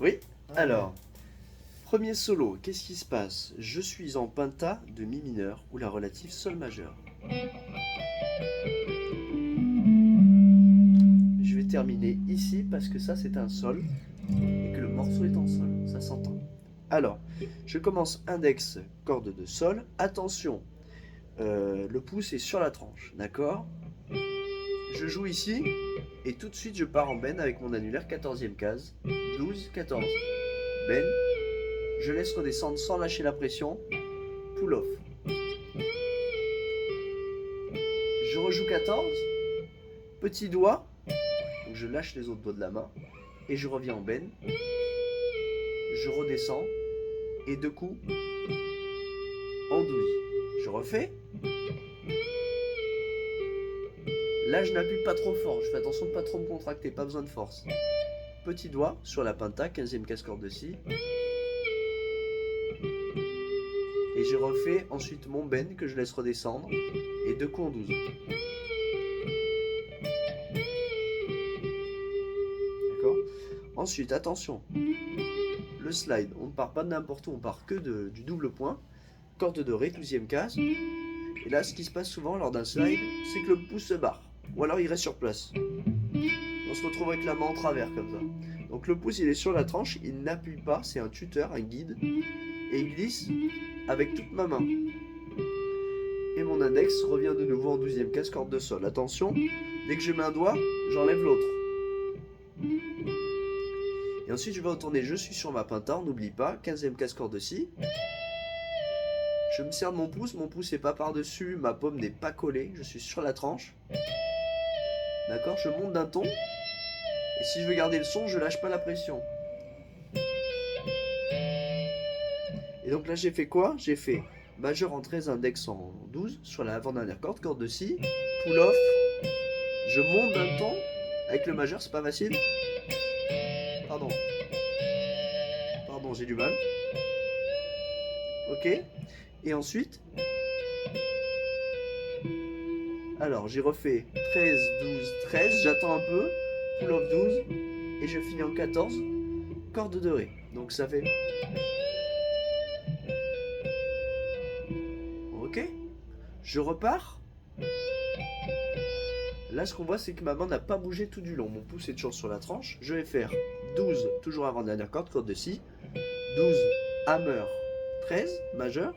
Oui. Ah ouais. Alors, premier solo, qu'est-ce qui se passe? Je suis en penta de mi mineur ou la relative sol majeur. Je vais terminer ici parce que ça c'est un sol et que le morceau est en sol, ça s'entend. Alors, je commence index, corde de sol. Attention, le pouce est sur la tranche, d'accord? Je joue ici et tout de suite je pars en bend avec mon annulaire, 14e case, 12, 14. Bend, je laisse redescendre sans lâcher la pression, pull off. Je rejoue 14, petit doigt, donc je lâche les autres doigts de la main et je reviens en bend. Je redescends et deux coups en 12. Je refais. Là, je n'appuie pas trop fort. Je fais attention de ne pas trop me contracter, pas besoin de force. Petit doigt sur la penta, 15e casse-corde de si. Et je refais ensuite mon bend que je laisse redescendre. Et deux coups en 12. D'accord? Ensuite, attention. Le slide, on ne part pas de n'importe où, on part que du double point. Corde de ré, 12e case. Et là, ce qui se passe souvent lors d'un slide, c'est que le pouce se barre. Ou alors il reste sur place. On se retrouve avec la main en travers comme ça. Donc le pouce il est sur la tranche, il n'appuie pas, c'est un tuteur, un guide, et il glisse avec toute ma main. Et mon index revient de nouveau en 12e case, corde de sol. Attention, dès que je mets un doigt, j'enlève l'autre. Et ensuite je vais retourner, je suis sur ma penta, on n'oublie pas, 15e case, corde de si. Je me sers de mon pouce n'est pas par-dessus, ma paume n'est pas collée, je suis sur la tranche. D'accord, je monte d'un ton. Et si je veux garder le son, je lâche pas la pression. Et donc là, j'ai fait quoi? J'ai fait majeur en 13, index en 12 sur la avant-dernière corde, corde de si, pull off. Je monte d'un ton avec le majeur, c'est pas facile. Pardon, pardon, j'ai du mal. Ok. Et ensuite, alors j'ai refait 13, 12, 13, j'attends un peu, pull off 12, et je finis en 14, corde de ré. Donc ça fait. Ok. Je repars. Là, ce qu'on voit, c'est que ma main n'a pas bougé tout du long. Mon pouce est toujours sur la tranche. Je vais faire 12, toujours avant dernière corde, corde de si. 12, hammer, 13, majeur.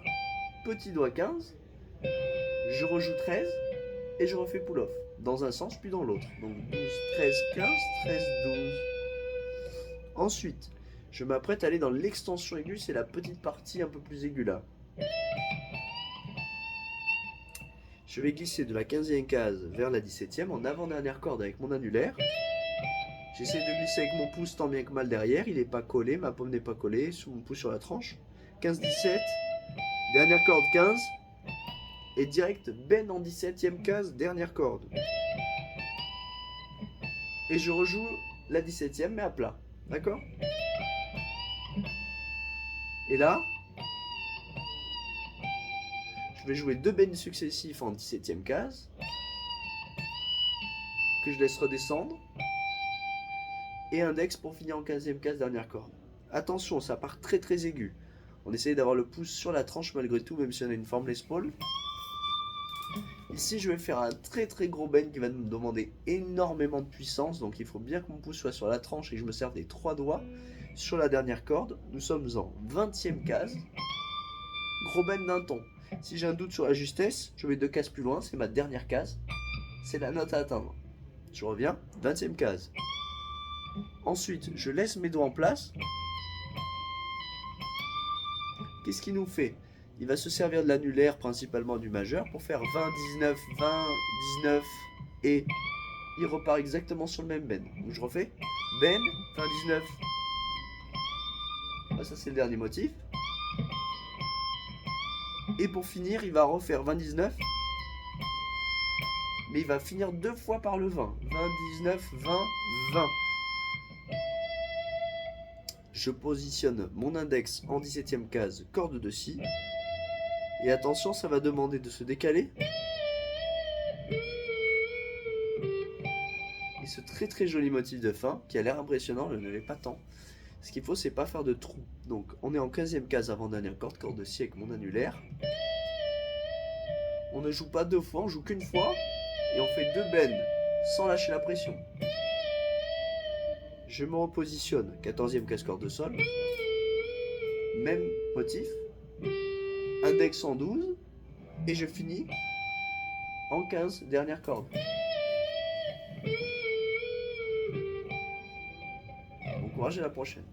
Petit doigt 15. Je rejoue 13 et je refais pull off. Dans un sens, puis dans l'autre. Donc 12, 13, 15, 13, 12. Ensuite, je m'apprête à aller dans l'extension aiguë. C'est la petite partie un peu plus aiguë là. Je vais glisser de la 15e case vers la 17e en avant-dernière corde avec mon annulaire. J'essaie de glisser avec mon pouce tant bien que mal derrière. Il n'est pas collé, ma paume n'est pas collée. Sous mon pouce sur la tranche. 15-17. Dernière corde 15. Et direct bend en 17e case, dernière corde. Et je rejoue la 17e mais à plat. D'accord? Et là, je vais jouer deux bends successifs en 17e case. Que je laisse redescendre. Et index pour finir en 15e case, dernière corde. Attention, ça part très très aigu. On essaye d'avoir le pouce sur la tranche malgré tout, même si on a une forme Les Paul. Ici, je vais faire un très très gros bend qui va me demander énormément de puissance. Donc il faut bien que mon pouce soit sur la tranche et que je me serve des trois doigts. Sur la dernière corde, nous sommes en 20e case. Gros bend d'un ton. Si j'ai un doute sur la justesse, je vais deux cases plus loin, c'est ma dernière case. C'est la note à atteindre. Je reviens, 20e case. Ensuite, je laisse mes doigts en place. Qu'est-ce qu'il nous fait? Il va se servir de l'annulaire, principalement du majeur, pour faire 20, 19, 20, 19, et il repart exactement sur le même bend. Donc je refais bend, 20, 19. Ah, ça c'est le dernier motif. Et pour finir, il va refaire 20, 19, mais il va finir deux fois par le 20. 20, 19, 20, 20. Je positionne mon index en 17e case, corde de si. Et attention, ça va demander de se décaler. Et ce très très joli motif de fin, qui a l'air impressionnant, je ne l'ai pas tant, Ce qu'il faut, c'est pas faire de trou. Donc, on est en 15e case avant-dernière corde, corde de si avec mon annulaire. On ne joue pas 2 fois, on joue qu'une fois. Et on fait 2 bends, sans lâcher la pression. Je me repositionne, 14e case corde de sol. Même motif. Index en 12. Et je finis en 15, dernière corde. Bon courage à la prochaine.